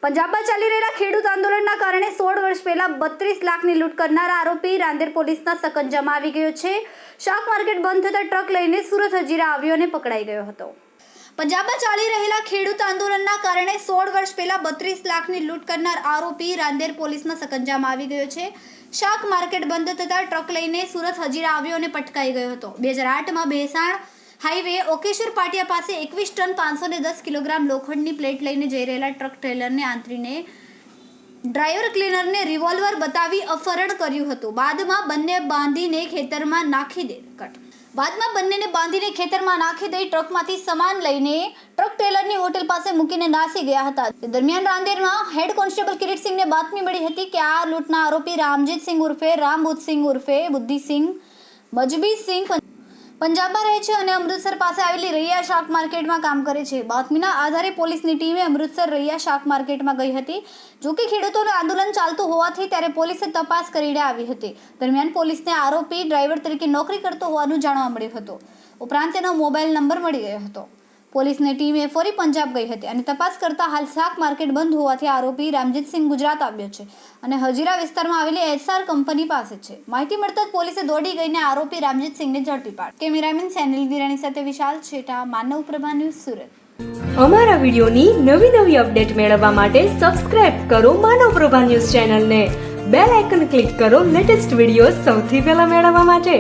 પંજાબમાં ચાલી રહેલા ખેડૂત આંદોલનના કારણે 16 વર્ષ પહેલા 32 લાખની લૂંટ કરનાર આરોપી રાંદેર પોલીસના સકંજામાં આવી ગયો છે। શાક માર્કેટ બંધ થતા ટ્રક લઈને સુરત હજીરા આવ્યો અને પકડાઈ ગયો હતો। પંજાબમાં ચાલી રહેલા ખેડૂત આંદોલનના કારણે 16 વર્ષ પહેલા 32 લાખની લૂંટ કરનાર આરોપી રાંદેર પોલીસના સકંજામાં આવી ગયો છે। શાક માર્કેટ બંધ થતા ટ્રક લઈને સુરત હજીરા આવ્યો અને પટકાઈ ગયો હતો। 2008માં ભેસાણ હાઈવે ઓકેશ્વર પાટિયા પાસે 21 ટન 510 કિલોગ્રામ લોખંડની પ્લેટ લઈને જઈ રહેલા ટ્રક ટ્રેલરને આંતરીને ડ્રાઈવર ક્લીનરને રિવોલ્વર બતાવી અપહરણ કર્યું હતું। બાદમાં બંનેને બાંધીને ખેતરમાં નાખી દઈ ટ્રકમાંથી સામાન લઈને ટ્રક ટ્રેલરની હોટેલ પાસે મૂકીને નાસી ગયા હતા। દરમિયાન રાંદેરમાં હેડ કોન્સ્ટેબલ કિરીટસિંહને બાતમી મળી હતી કે આ લૂંટના આરોપી રામજીતસિંહ ઉર્ફે રામબુદ્ધસિંહ ઉર્ફે બુદ્ધિસિંહ મજબીસિંહ પંજાબમાં રહે છે અને અમૃતસર પાસે આવેલી રૈયા શાક માર્કેટમાં કામ કરે છે। બાતમીના આધારે પોલીસની ટીમે અમૃતસર રૈયા શાક માર્કેટમાં ગઈ હતી। જો કે ખેડૂતોનું આંદોલન ચાલતું હોવાથી ત્યારે પોલીસે તપાસ કરીને આવી હતી। દરમિયાન પોલીસને આરોપી ડ્રાઈવર તરીકે નોકરી કરતો હોવાનું જાણવા મળ્યું હતું। ઉપરાંત તેનો મોબાઈલ નંબર મળી ગયો હતો। પોલીસની ટીમે ફરી પંજાબ ગઈ હતી અને તપાસ કરતા હાલ શાક માર્કેટ બંધ હોવાથી આરોપી રામજીતસિંહ ગુજરાત આવ્યો છે અને હજીરા વિસ્તારમાં આવેલી એસઆર કંપની પાસે છે। માહિતી મળતા જ પોલીસે દોડી ગઈને આરોપી રામજીતસિંહને ઝડપી પાડી। કેમેરામેન સેનિલ વિરાણી સાથે વિશાલ છેટા, માનવ પ્રભા ન્યૂઝ, સુરત। અમારા વિડીયોની નવી અપડેટ મેળવવા માટે સબસ્ક્રાઇબ કરો માનવ પ્રભા ન્યૂઝ ચેનલને, બેલ આઇકન ક્લિક કરો લેટેસ્ટ વિડીયો સૌથી પહેલા મેળવવા માટે।